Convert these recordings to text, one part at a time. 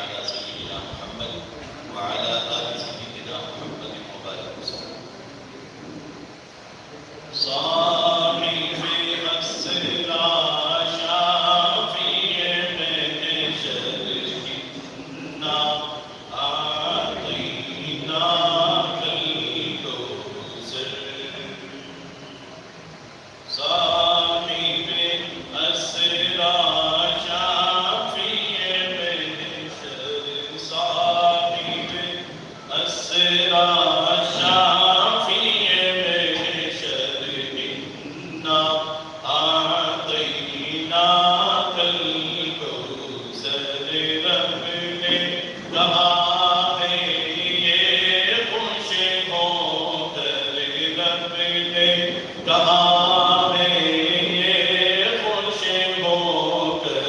على سيدنا محمد وعلى آل سيدنا محمد وبارك وسلم. صاحب السرا شافی محشر انا آتیناک الکوثر. صاحب السرا شافی محشر صاحب السرا شافی محشر انا آتیناک الکوثر. رب نے کہا ہے یہ خوش ہو کر، رب نے کہا ہے یہ خوش ہو کر،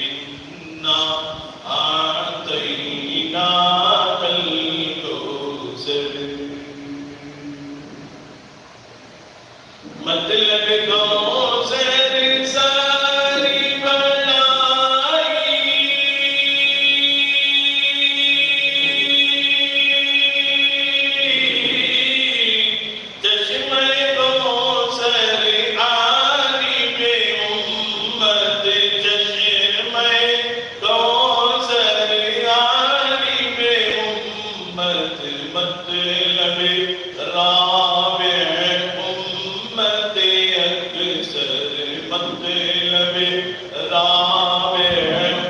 انا آتیناک الکوثر. مطلب کوثر ساری بڑائی، چشمہ کوثر عالم امت، چشمہ کوثر عالم امت. مطلب رابع امت اکثر، مطلب رابع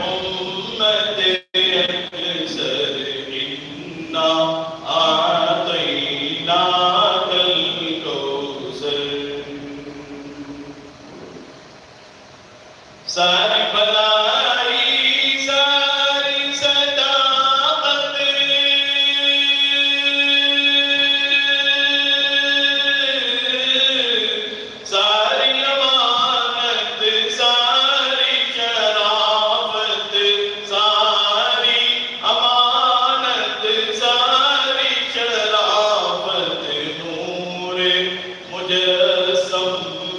امت اکثر، انا آتیناک الکوثر. ساری بلائی ساری صداقت، ساری امانت ساری شرافت، ساری امانت ساری شرافت. نور مجسم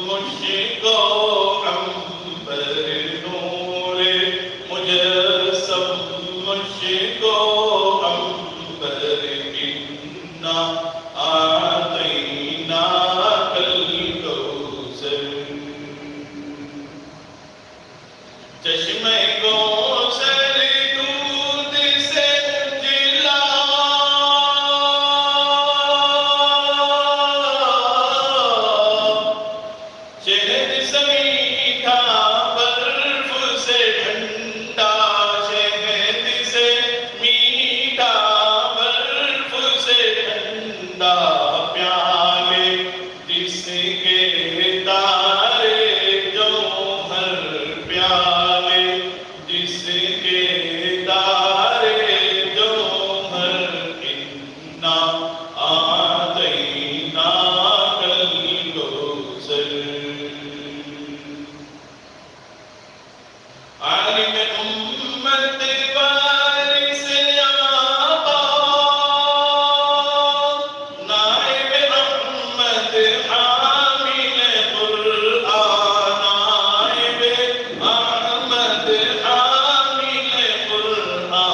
مشک و عنبر، نور مجسم مشک و عنبر، انا آتیناک الکوثر. چشمہ کوثر دودھ سے اجلا، شہد سے میٹھا برف سے ٹھنڈا، شہد سے میٹھا برف سے ٹھنڈا. پیالے جس کے تارے جوہر، پیالے جس کے تارے جوہر، انا آتیناک الکوثر. عالم امت وارث آقا، نائب احمد حامل قرآن، نائب احمد حامل قرآن.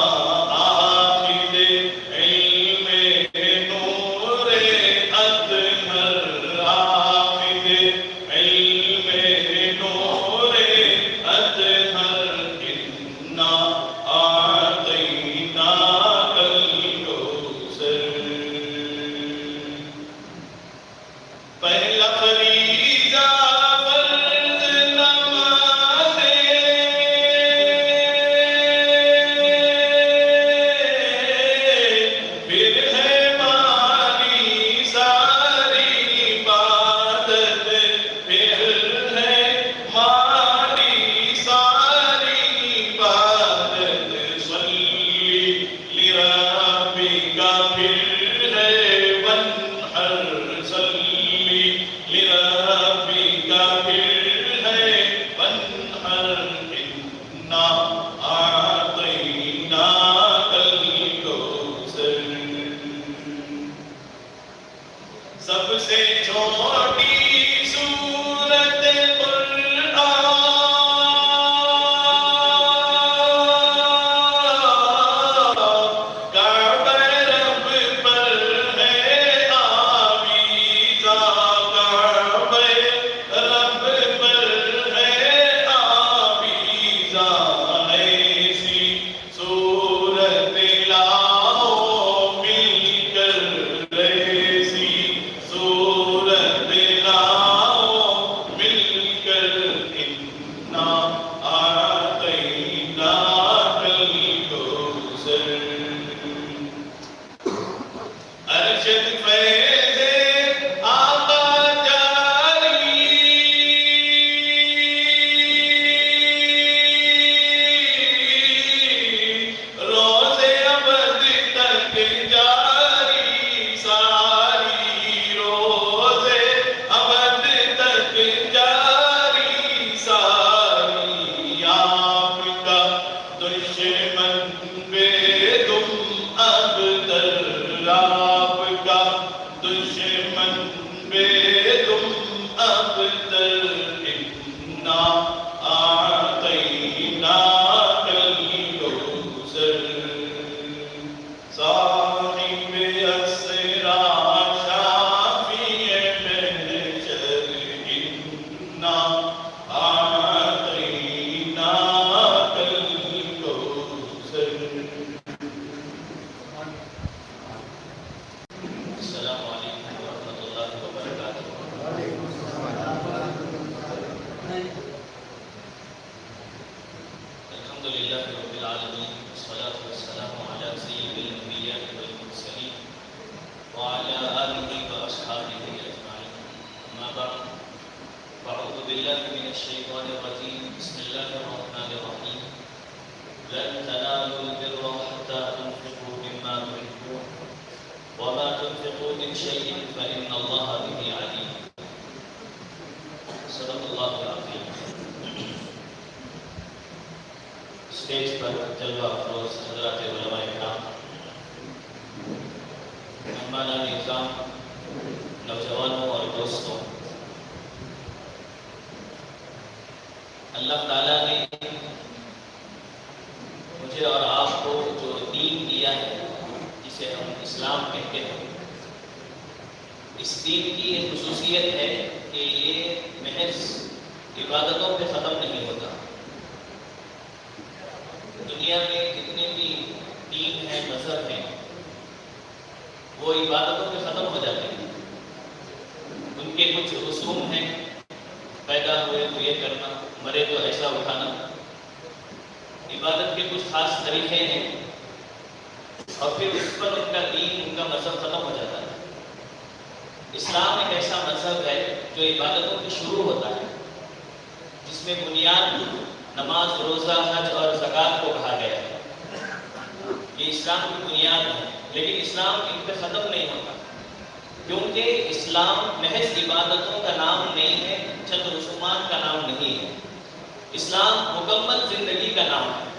بالله من الشيطان الرجيم بسم الله الرحمن الرحيم لن تنالوا البر حتى تنفقوا مما تحبون وما تنفقوا من شيء فإن الله به عليم صدق الله العظيم. اسٹیج پر جلوہ افروز حضرات علماء کرام، مہمان اکرام، نوجوانوں اور دوستوں، اللہ تعالیٰ نے مجھے اور آپ کو جو دین دیا ہے جسے ہم اسلام کہتے ہیں، اس دین کی ایک خصوصیت ہے کہ یہ محض عبادتوں پہ ختم نہیں ہوتا. دنیا میں جتنے بھی دین ہیں، مذہب ہیں، وہ عبادتوں پہ ختم ہو جاتے ہیں. ان کے کچھ رسوم ہیں، پیدا ہوئے تو یہ کرنا، مرے تو ایسا اٹھانا. عبادت کے کچھ خاص طریقے ہیں اور پھر اس پر ان کا دین، ان کا مذہب ختم ہو جاتا ہے. اسلام ایک ایسا مذہب ہے جو عبادتوں سے شروع ہوتا ہے، جس میں بنیاد نماز، روزہ، حج اور زکوٰۃ کو کہا گیا ہے. یہ اسلام کی بنیاد ہے، لیکن اسلام ان پہ ختم نہیں ہوتا، کیونکہ اسلام محض عبادتوں کا نام نہیں ہے، چند رسومات کا نام نہیں ہے. اسلام مکمل زندگی کا نام ہے.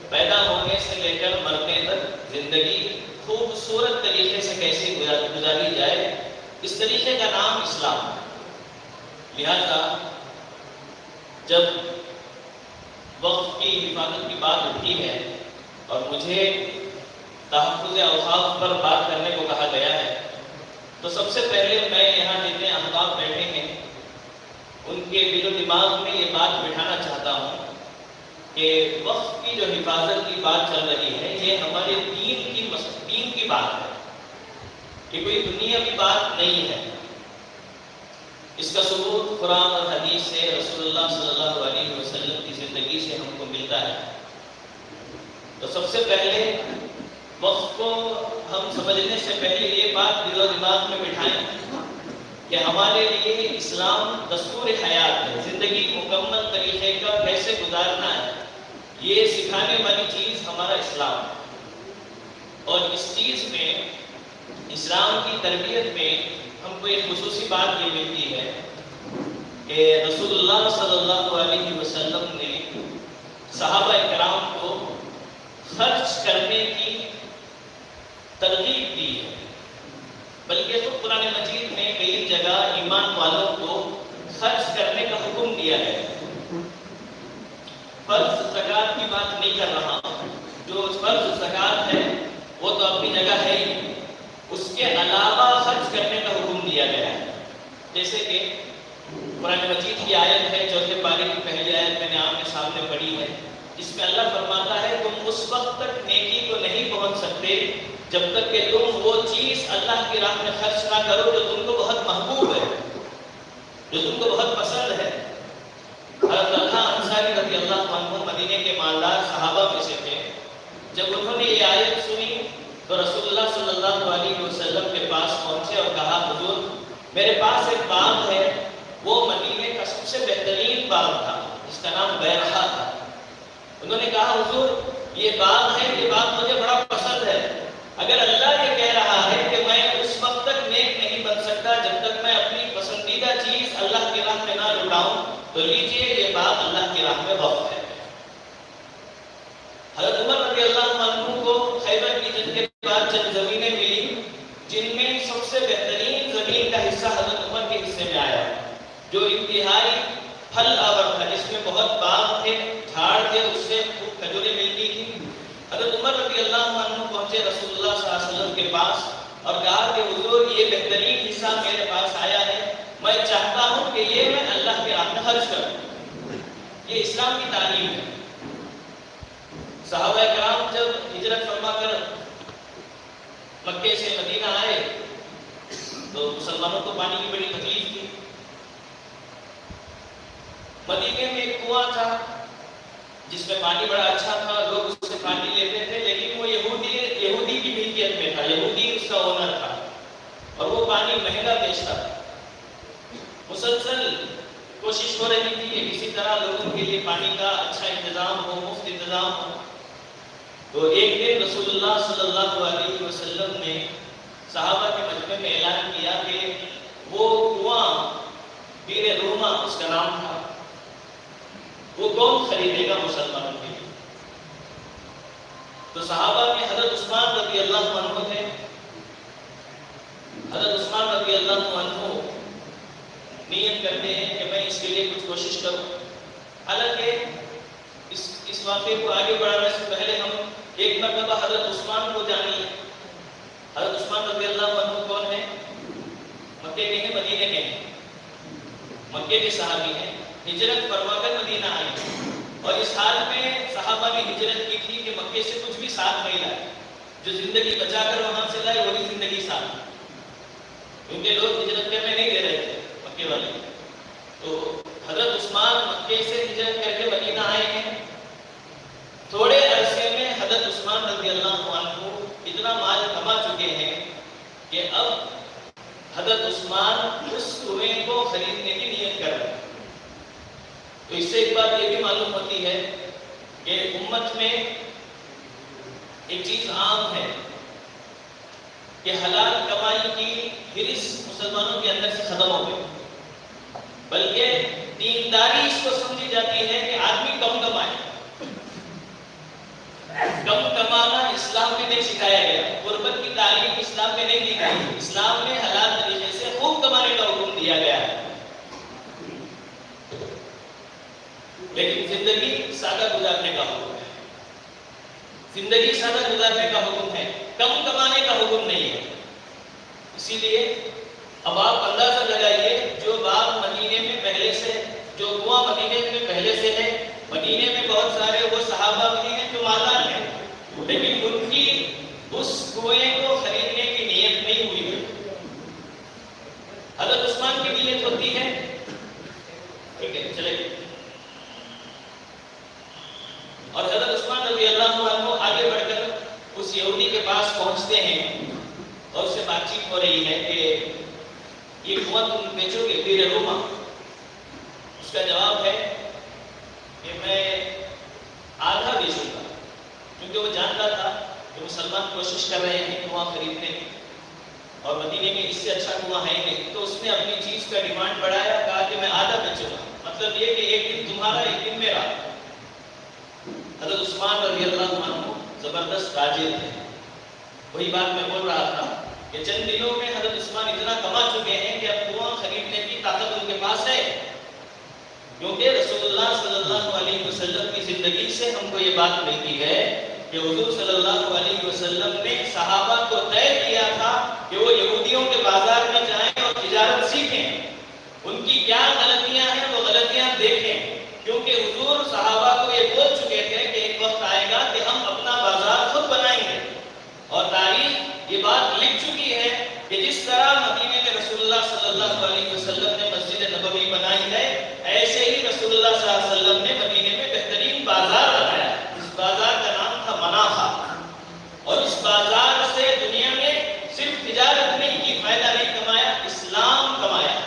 پیدا ہونے سے لے کر مرنے تک زندگی خوبصورت طریقے سے کیسے گزاری جائے، اس طریقے کا نام اسلام ہے. لہذا جب وقف کی حفاظت کی بات اٹھی ہے اور مجھے تحفظ اوقاف پر بات کرنے کو کہا گیا ہے، تو سب سے پہلے میں یہاں جتنے احباب بیٹھے ہیں ان کے دل و دماغ میں یہ بات بٹھانا چاہتا ہوں کہ وقف کی جو حفاظت کی بات چل رہی ہے، یہ ہمارے دین کی بات ہے، یہ کوئی دنیا کی بات نہیں ہے. اس کا ثبوت قرآن اور حدیث سے، رسول اللہ صلی اللہ علیہ وسلم کی زندگی سے ہم کو ملتا ہے. تو سب سے پہلے وقف کو ہم سمجھنے سے پہلے یہ بات دل و دماغ میں بٹھائیں کہ ہمارے لیے اسلام دستور حیات ہے. زندگی مکمل طریقے کا کیسے گزارنا ہے، یہ سکھانے والی چیز ہمارا اسلام ہے. اور اس چیز میں، اسلام کی تربیت میں ہم کو ایک خصوصی بات یہ ملتی ہے کہ رسول اللہ صلی اللہ علیہ وسلم نے صحابہ کرام کو خرچ کرنے کی ترغیب دی ہے. بلکہ تو قرآن مجید میں کئی جگہ ایمان والوں کو خرچ کرنے کا حکم دیا ہے. فرض زکوٰۃ کی بات نہیں کر رہا ہوں، جو فرض زکوٰۃ ہے وہ تو اپنی جگہ ہے ہی، اس کے علاوہ خرچ کرنے کا حکم دیا گیا ہے. جیسے کہ قرآن مجید کی آیت ہے، چوتھے پارے کی پہلی آیت میں نے آپ کے سامنے پڑھی ہے، جس میں اللہ فرماتا ہے تم اس وقت تک نیکی کو نہیں پہنچ سکتے جب تک کہ تم وہ چیز اللہ کی راہ میں خرچ نہ کرو جو تم کو بہت محبوب ہے، جو تم کو بہت پسند ہے. حضرت طلحہ انصاری رضی اللہ عنہ مدینے کے مالدار صحابہ میں سے تھے. جب انہوں نے یہ آیت سنی تو رسول اللہ صلی اللہ علیہ وسلم کے پاس پہنچے اور کہا حضور میرے پاس ایک باغ ہے، وہ مدینے کا سب سے بہترین باغ تھا، جس کا نام بیرحا تھا. انہوں نے کہا حضور یہ باغ ہے، یہ باغ مجھے بڑا پسند ہے، اگر اللہ یہ کہہ رہا ہے کہ میں اس وقت تک نیک نہیں بن سکتا جب تک میں اپنی پسندیدہ چیز اللہ کی راہ میں نہ لٹاؤں، تو لیجئے یہ باغ اللہ کی راہ میں وقف ہے. حضرت عمر رضی اللہ عنہ کو خیبر کی جنگ کے بعد چند زمینیں ملی، جن میں سب سے بہترین زمین کا حصہ حضرت عمر کے حصے میں آیا، جو انتہائی پھل آور تھا، جس میں بہت باغ تھے، جھاڑ تھے، اس سے خوب کھجوریں ملتی تھی. حضرت عمر رضی اللہ عنہ پہنچے رسول اللہ صلی اللہ علیہ وسلم کے پاس اور کہا کہ حضور یہ بہترین حصہ میرے پاس آیا ہے، میں چاہتا ہوں کہ یہ میں اللہ کے راہ میں خرچ کروں. یہ اسلام کی تعلیم ہے. صحابہ کرام جب ہجرت فرما کر مکے سے مدینہ آئے تو مسلمانوں کو پانی کی بڑی تکلیف تھی. مدینے میں ایک کنواں تھا جس میں پانی بڑا اچھا تھا، لوگ اس سے پانی لیتے تھے، لیکن وہ یہودی کی ملکیت میں تھا، یہودی اس کا اونر تھا اور وہ پانی مہنگا بیچتا تھا. مسلسل کوشش ہو رہی تھی کہ کسی طرح لوگوں کے لیے پانی کا اچھا انتظام ہو، مفت انتظام ہو. تو ایک دن رسول اللہ صلی اللہ علیہ وسلم نے صحابہ کے مجمع میں اعلان کیا کہ وہ کنواں بیر روما اس کا نام تھا، وہ کون خریدے گا مسلمانوں کے لیے؟ تو صحابہ میں حضرت عثمان رضی اللہ عنہ تھے. حضرت عثمان رضی اللہ عنہ نیت کرتے ہیں کہ میں اس کے لیے کچھ کوشش کروں. حالانکہ اس واقعے کو آگے بڑھانے سے پہلے ہم ایک مرتبہ حضرت عثمان کو جانیے. حضرت عثمان رضی اللہ عنہ کون ہیں؟ مکے کے ہیں، مدینے کے ہیں؟ مکے کے صحابی ہیں. ہجرت فرما کر مدینہ آئے اور اس حال میں صحابہ نے ہجرت کی تھی کہ مکے سے کچھ بھی ساتھ نہیں لائے. جو زندگی بچا کر وہاں سے لائے وہی زندگی ساتھ، کیونکہ لوگ ہجرت کرنے نہیں دے رہے تھے مکے والے. تو حضرت عثمان مکے سے ہجرت کر کے مدینہ آئے ہیں. تھوڑے عرصے میں حضرت عثمان رضی اللہ عنہ اتنا مال کما چکے ہیں کہ اب حضرت عثمان اس کنویں کو خریدنے کی نیت کر رہے ہیں. تو اس سے ایک بات یہ بھی معلوم ہوتی ہے کہ امت میں ایک چیز عام ہے کہ حلال کمائی کی حرص مسلمانوں کے اندر سے ختم ہو گئی، بلکہ دینداری اس کو سمجھی جاتی ہے کہ آدمی کم کمائے. کم کمانا اسلام میں نہیں سکھایا گیا، غربت کی تعلیم اسلام میں نہیں دی گئی. اسلام میں حلال طریقے سے خوب کمانے کا حکم دیا گیا ہے. لیکن زندگی سادہ گزارنے کا حکم ہے. زندگی سادہ گزارنے کا حکم ہے، کم کمانے کا حکم نہیں ہے. اسی لیے اب آپ اندازہ لگائیے، جو باغ مدینے میں پہلے سے، جو کنواں مدینے میں پہلے سے ہے، مدینے میں بہت سارے وہ صحابہ بھی ہیں جو مالدار ہیں، لیکن ان کی اس کنویں کو خریدنے کی نیت نہیں ہوئی ہے. حضرت عثمان کی نیت ہوتی ہے، ٹھیک ہے چلے. اور حضرت عثمان رضی اللہ عنہ آگے بڑھ کر اس یہودی کے پاس پہنچتے ہیں اور اس سے بات چیت ہو رہی ہے کہ یہ کنواں تم بیچو گے بیر روما؟ اس کا جواب ہے کہ میں آدھا بیچوں گا، کیونکہ وہ جانتا تھا کہ مسلمان کوشش کر رہے ہیں کنواں خریدنے کی اور مدینے میں اس سے اچھا کنواں ہے نہیں. تو اس نے اپنی چیز کا ڈیمانڈ بڑھایا، کہا کہ میں آدھا بیچوں گا. مطلب یہ کہ ایک دن تمہارا ایک دن میرا. حضرت عثمان رضی اللہ عنہ زبردست تاجر تھے. وہی بات میں بول رہا تھا کہ چند دنوں میں حضرت عثمان اتنا کما چکے ہیں کہ اب کنواں خریدنے کی طاقت ان کے پاس ہے. کیونکہ رسول اللہ صلی اللہ علیہ وسلم کی زندگی سے ہم کو یہ بات ملتی ہے کہ حضور صلی اللہ علیہ وسلم نے صحابہ کو طے کیا تھا کہ وہ یہودیوں کے بازار میں جائیں اور تجارت سیکھیں. ان کی کیا غلطیاں ہیں وہ غلطیاں دیکھیں، کیونکہ حضور صحابہ کو یہ بول چکے تھے کہ ایک وقت آئے گا کہ ہم اپنا بازار خود بنائیں گے. اور تاریخ یہ بات لکھ چکی ہے کہ جس طرح مدینے میں رسول اللہ صلی اللہ علیہ وسلم نے مسجد نبوی بنائی ہے، ایسے ہی رسول اللہ صلی اللہ علیہ وسلم نے مدینے میں بہترین بازار بنایا. اس بازار کا نام تھا مناخا. اور اس بازار سے دنیا میں صرف تجارت نہیں کی، فائدہ نہیں کمایا، اسلام کمایا.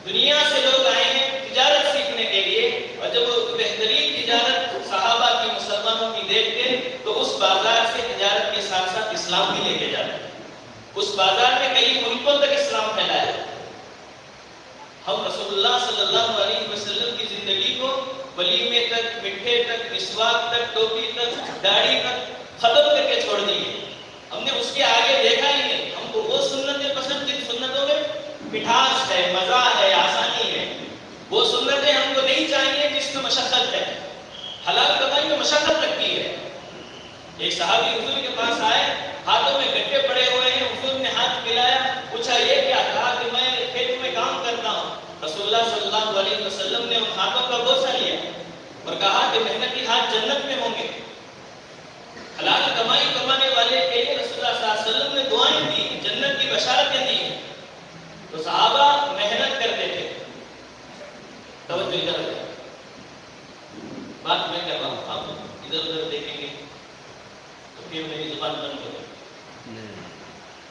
دنیا سے لوگ آئے ہیں تجارت سیکھنے کے لیے، اور جب وہ بہترین تجارت صحابہ کی، مسلمانوں کی دیکھتے تو اس بازار سے تجارت کے ساتھ ساتھ اسلام بھی لے کے جاتے. اس بازار میں کئی ملکوں تک اسلام پھیلایا. ہم رسول اللہ صلی اللہ علیہ وسلم کی زندگی کو ولیمے تک، مٹھے تک، مسواک تک، ٹوپی تک، داڑھی تک ختم کر کے چھوڑ دیے. ہم نے اس کے آگے دیکھا ہی نہیں. ہم کو وہ سنتیں پسند جن سنتوں میں مٹھاس ہے، مزہ ہے، آسانی ہے. وہ سنتیں ہم کو نہیں چاہیے جس میں مشقت ہے. حلال کمائی میں مشقت لگتی ہے. ایک صحابی حضور کے پاس آئے، ہاتھوں میں گٹے پڑے ہوئے ہیں. حضور نے ہاتھ ملایا، پوچھا یہ کیا؟ کہا کہ میں کھیت میں کام کرتا ہوں. رسول اللہ صلی اللہ علیہ وسلم نے ان ہاتھوں کا بوسہ لیا اور کہا کہ محنتی ہاتھ جنت میں ہوں گے. حلال کمائی کمانے والے کے لیے رسول اللہ صلی اللہ علیہ وسلم نے دعائیں دی، جنت کی بشارتیں دی. تو صحابہ محنت کرتے تھے. توجہ ادھر ہے، بات میں کر رہا ہوں، آپ ادھر ادھر دیکھیں گے تو پھر میری زبان بند ہو گئی.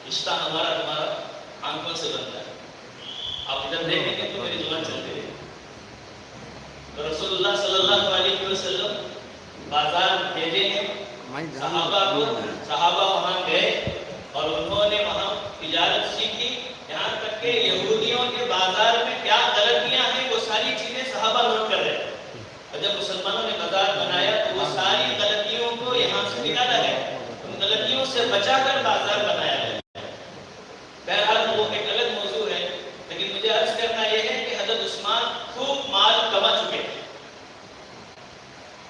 رشتہ ہمارا تمہارا آنکھوں سے بنتا ہے. آپ ادھر دیکھیں گے تو میری زبان چلتی ہے. تو رسول اللہ صلی اللہ علیہ وسلم بازار بھیجے ہیں صحابہ کو، صحابہ وہاں گئے اور انہوں نے وہاں تجارت سیکھی، یہاں تک کہ یہودیوں کے بازار میں کیا غلطیاں ہیں وہ ساری چیزیں صحابہ نوٹ کر رہے ہیں، اور جب مسلمانوں نے بازار بنایا تو وہ ساری غلطیوں کو یہاں سے نکالا گیا، ان غلطیوں سے بچا کر بازار بنایا گیا۔ بہرحال وہ ایک الگ موضوع ہے، لیکن مجھے عرض کرنا یہ ہے کہ حضرت عثمان خوب مال کما چکے تھے۔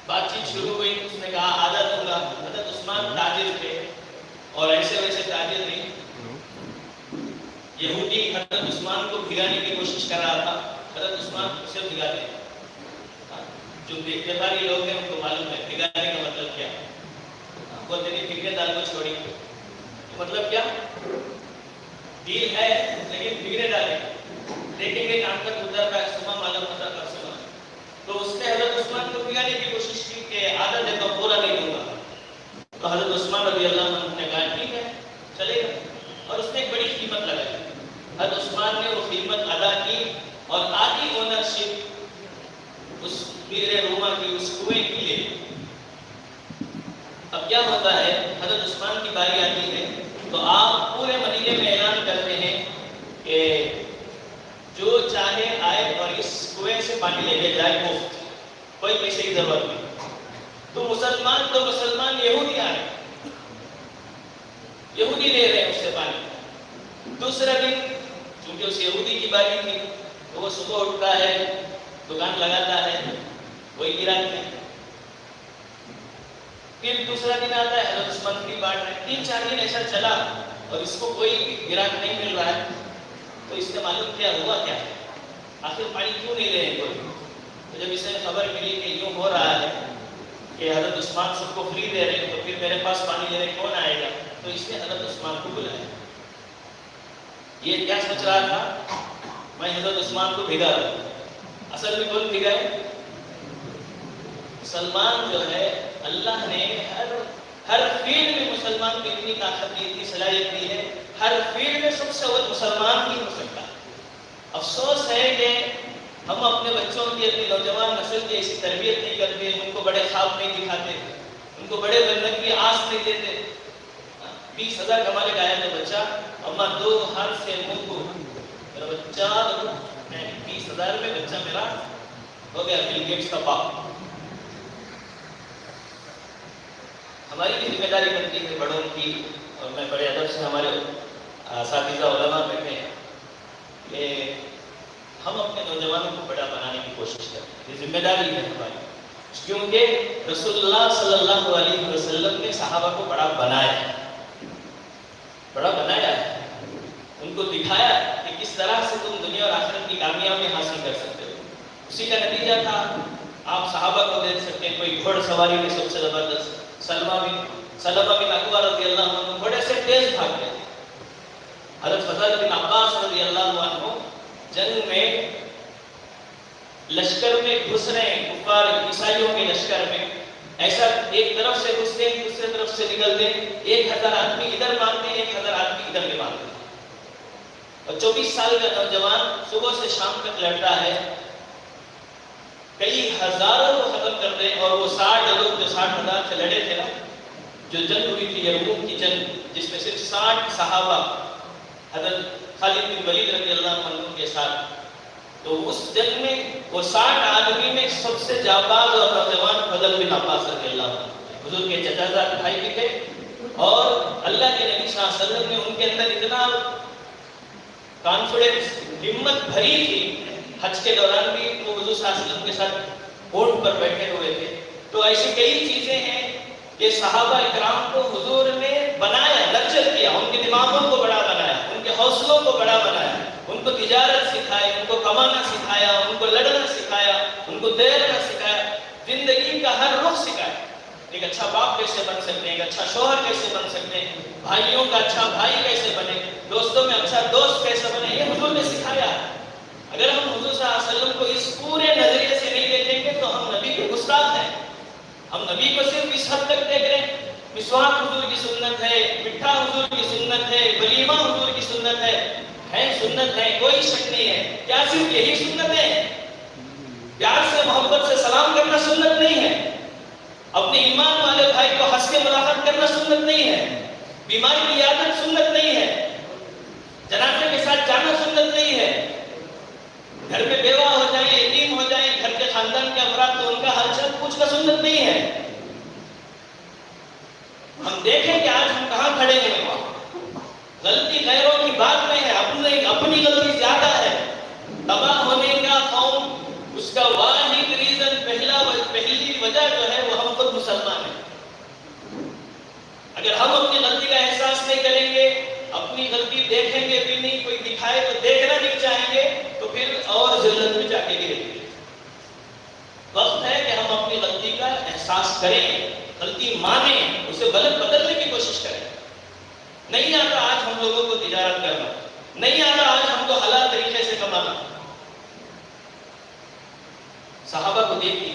بات چیت شروع ہوئی، اس نے کہا آدھا دوں گا۔ حضرت عثمان تاجر تھے اور ایسے ویسے تاجر نہیں۔ یہودی حضرت عثمان کو بھگانے کی کوشش کر رہا تھا، حضرت عثمان اسے بھگاتے۔ جو بیکاری لوگ ہیں ان کو معلوم ہے بھگانے کا مطلب کیا، وہ تیری بھگنے دال کو چھوڑی، مطلب کیا؟ ڈیل ہے لیکن بگڑے ڈالے، دیکھیں گے کہاں تک ادھر کا سما معلوم ہوتا کر سما۔ تو اس نے حضرت عثمان کو بگانے کی کوشش کی کہ آدھا دے تو پورا نہیں دوں گا۔ تو حضرت عثمان رضی اللہ عنہ نے کہا ٹھیک ہے چلے گا، اور اس نے ایک بڑی قیمت لگائی۔ حضرت عثمان نے وہ قیمت ادا کی اور آدھی اونرشپ اس بئر روما کی، اس کنویں کی لے۔ اب کیا ہوتا ہے، حضرت عثمان کی باری آتی ہے تو آپ پورے مدینے میں اعلان کرتے ہیں کہ جو چاہے آئے اور اس کنویں سے پانی لے کے جائے، مفت، کوئی پیسے کی ضرورت نہیں۔ تو مسلمان یہودی آ رہے، یہودی لے رہے ہیں اس سے پانی۔ دوسرا دن چونکہ اس یہودی کی باری تھی تو وہ صبح اٹھتا ہے، دکان لگاتا ہے، وہی گراتے ہیں۔ پھر دوسرا دن آتا ہے، حضرت عثمان فری بانٹ رہے ہیں۔ 3-4 دن ایسا چلا اور اس کو کوئی گراہک نہیں مل رہا ہے، تو اس نے معلوم کیا ہوا کیا ہے، آخر پانی کیوں نہیں لے رہے کوئی۔ تو جب اس نے خبر ملی کہ یوں ہو رہا ہے کہ حضرت عثمان سب کو فری دے رہے ہیں، تو پھر میرے پاس پانی لینے کون آئے گا، تو اس نے حضرت عثمان کو بلایا۔ یہ کیا سوچ رہا تھا، میں حضرت عثمان کو بھگا دوں۔ اصل میں کون بھگائے؟ مسلمان جو ہے، اللہ نے ہر فیلڈ میں مسلمان کو اتنی طاقت دی، اتنی صلاحیت دی ہے، ہر فیلڈ میں سب سے اول مسلمان ہی ہو سکتا ہے۔ افسوس ہے کہ ہم اپنے بچوں کی، اپنی نوجوان نسل کی ایسی تربیت نہیں کرتے، ان کو بڑے خواب نہیں دکھاتے، ان کو بڑے بننے کی آس نہیں دیتے۔ 20,000 کما لے گایا تو بچہ اما 2 ہاتھ سے منہ کو، میرا بچہ 20,000 میں بچہ میرا ہو گیا بل گیٹس کا باپ۔ ہماری بھی ذمہ داری بنتی ہے بڑوں کی، اور میں بڑے ادب سے ہمارے اساتذہ علماء کہتے ہیں کہ ہم اپنے نوجوانوں کو بڑا بنانے کی کوشش کرتے ہیں، یہ ذمہ داری ہے ہماری، کیونکہ رسول اللہ صلی اللہ علیہ وسلم نے صحابہ کو بڑا بنایا ہے، بڑا بنایا ہے، ان کو دکھایا کہ کس طرح سے تم دنیا اور آخرت کی کامیابی حاصل کر سکتے ہو۔ اسی کا نتیجہ تھا، آپ صحابہ کو دیکھ سکتے ہیں، کوئی گھوڑ سواری میں سب سے زبردست، سلمہ بن اکوع رضی اللہ عنہ گھوڑے سے تیز بھاگتے تھے۔ حضرت فضل بن عباس رضی اللہ عنہ جنگ میں لشکر میں گھس رہے ہیں، کفار عیسائیوں کے لشکر میں، ایسا ایک طرف سے گھستے ہیں، دوسرے طرف سے نکلتے ہیں، 1000 آدمی ادھر مارتے ہیں، 1000 آدمی ادھر بھی مارتے ہیں، اور 24 سال کا نوجوان صبح سے شام تک لڑتا ہے، کئی ہزاروں کو ختم کر دیں، اور وہ 60 لوگ جو 60,000 سے لڑے تھے نا، جو جنگ ہوئی تھی یرموک کی جنگ، جس میں صرف 60 صحابہ حضرت خالد بن ولید رضی اللہ عنہ کے ساتھ، تو اس جنگ میں وہ 60 آدمی میں سب سے جانباز اور نوجوان فضل بن عباس رضی اللہ عنہ، حضور کے چچا زاد بھائی بھی تھے، اور اللہ کے نبی صلی اللہ علیہ وسلم نے ان کے اندر اتنا کانفیڈنس، ہمت بھری تھی، حج کے دوران بھی وہ حضور صلی اللہ علیہ وسلم کے ساتھ اونٹ پر بیٹھے ہوئے تھے۔ تو ایسی کئی چیزیں ہیں کہ صحابہ اکرام کو حضور نے بنایا، نرچر کیا، ان کے دماغوں کو بڑا بنایا، ان کے حوصلوں کو بڑا بنایا، ان کو تجارت سکھائی، ان کو کمانا سکھایا، ان کو لڑنا سکھایا، ان کو دیرنا سکھایا، زندگی کا ہر رخ سکھایا۔ ایک اچھا باپ کیسے بن سکتے ہیں، ایک اچھا شوہر کیسے بن سکتے ہیں، بھائیوں کا اچھا بھائی کیسے بنے، دوستوں میں اچھا دوست کیسے بنے، یہ حضور نے سکھایا۔ اگر ہم حضور صلی اللہ علیہ وسلم کو اس پورے نظریے سے نہیں دیکھیں گے تو ہم نبی کے گستاخ ہیں۔ ہم نبی کو صرف اس حد تک دیکھ رہے ہیں، مسواک حضور کی سنت ہے، مٹھا حضور کی سنت ہے، ولیمہ حضور کی سنت ہے سنت ہے، کوئی شک نہیں ہے، کیا صرف یہی سنت ہے؟ پیار سے محبت سے سلام کرنا سنت نہیں ہے، اپنے ایمان والے بھائی کو ہنس کے ملاقات کرنا سنت نہیں ہے، بیماری کی عیادت سنت نہیں ہے، جنازے کے ساتھ جانا سنت نہیں ہے، گھر میں بیوہ ہو جائیں، یتیم ہو جائیں، گھر کے خاندان کے افراد تو ان کا حال چال پوچھ کا سنت نہیں ہے۔ ہم دیکھیں کہ آج ہم کہاں کھڑے ہیں، غلطی غیروں کی بات نہیں ہے، اپنی غلطی زیادہ ہے۔ تباہ ہونے کا قوم، اس کا واحد ریزن، پہلی وجہ جو ہے وہ ہم خود مسلمان ہیں۔ اگر ہم اپنی غلطی کا احساس نہیں کریں گے، اپنی غلطی دیکھیں گے بھی نہیں، کوئی دکھائے تو دیکھنا نہیں چاہیں گے، تو پھر اور ذلت میں جا کے گریں گے۔ وقت ہے کہ ہم اپنی غلطی کا احساس کریں، غلطی مانیں، اسے غلط بدلنے کی کوشش کریں۔ نہیں آتا آج ہم لوگوں کو تجارت کرنا، نہیں آتا آج ہم کو حلال طریقے سے کمانا۔ صحابہ کو دیکھیے،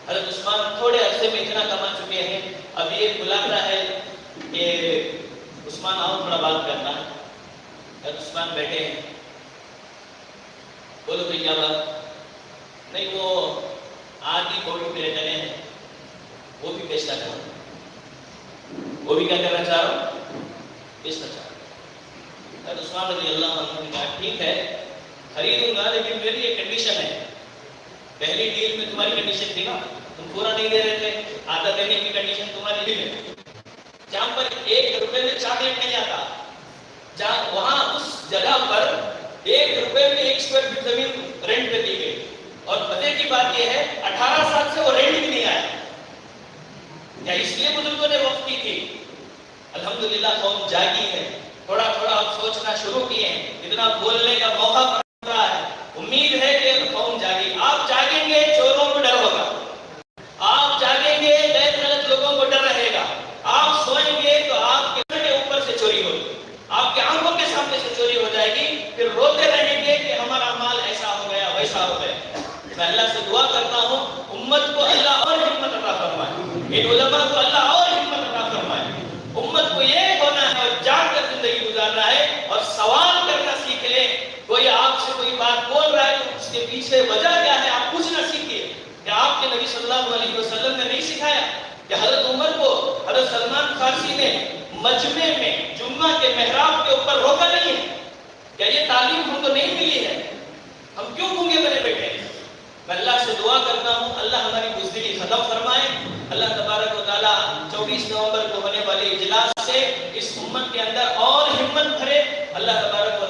حضرت عثمان تھوڑے عرصے میں اتنا کما چکے ہیں، اب یہ بلاتا ہے کہ عثمان آؤ تھوڑا بات کرنا ہے۔ حضرت عثمان بیٹھے ہیں، بولو بھئی کیا بات؟ نہیں وہ آدھی کوڑی میرے گلے ہیں، وہ بھی بیچنا چاہ رہا ہوں۔ وہ بھی کیا کرنا چاہ رہا ہوں؟ بیچنا چاہ رہا ہوں۔ حضرت عثمان رضی اللہ عنہ نے کہا ٹھیک ہے خریدوں گا، لیکن میری ایک کنڈیشن ہے۔ پہلی ڈیل میں تمہاری کنڈیشن تھی نا، تم پورا نہیں دے رہے تھے، آدھا دینے کی کنڈیشن تمہاری ڈیل ہے۔ جہاں پر 1 روپے میں چاکلیٹ نہیں آتا، جہاں وہاں اس جگہ پر 1 روپے میں 1 اسکوائر فٹ زمین رینٹ پہ دی گئی، اور مزے کی بات یہ ہے 18 سال سے وہ رینٹ بھی نہیں آیا۔ کیا اس لیے بزرگوں نے وقت کی تھی؟ الحمدللہ قوم جاگی ہے، تھوڑا تھوڑا اب سوچنا شروع کیے ہیں، اتنا بولنے کا موقع مل رہا ہے۔ امید ہے کہ قوم جاگی، آپ جاگیں گے چوروں کو ڈر ہوگا، آپ جاگیں گے غیر غلط لوگوں کو ڈر رہے گا، آپ سوئیں گے تو آپ کے گھر کے اوپر سے چوری ہوگی، آپ کے آنکھوں کے سامنے سے چوری ہو جائے گی، پھر روتے رہیں گے کہ ہمارا مال ایسا ہو گیا ویسا ہو گیا۔ میں اللہ سے دعا کرتا ہوں امت کو اللہ اور ہمت عطا فرمائے، ان علماء کو اللہ اور ہمت عطا فرمائے۔ امت کو یہ ہونا ہے اور جان کر زندگی گزارنا ہے، اور سوال کرنا سیکھ لیں۔ کوئی آپ سے کوئی بات بول رہا ہے تو اس کے پیچھے وجہ کیا ہے آپ پوچھنا سیکھیے۔ کہ آپ کے نبی صلی اللہ علیہ وسلم نے نہیں سکھایا کہ حضرت عمر کو حضرت سلمان فارسی نے مجمع میں جمعہ کے محراب کے اوپر روکا نہیں ہے؟ کیا یہ تعلیم ہم کو نہیں ملی ہے؟ ہم کیوں گونگے بنے بیٹھے ہیں؟ میں اللہ سے دعا کرتا ہوں اللہ ہماری بزدلی ختم فرمائے۔ اللہ تبارک و تعالیٰ 24 نومبر کو ہونے والی اجلاس سے اس امت کے اندر اور ہمت بھرے۔ اللہ تبارک و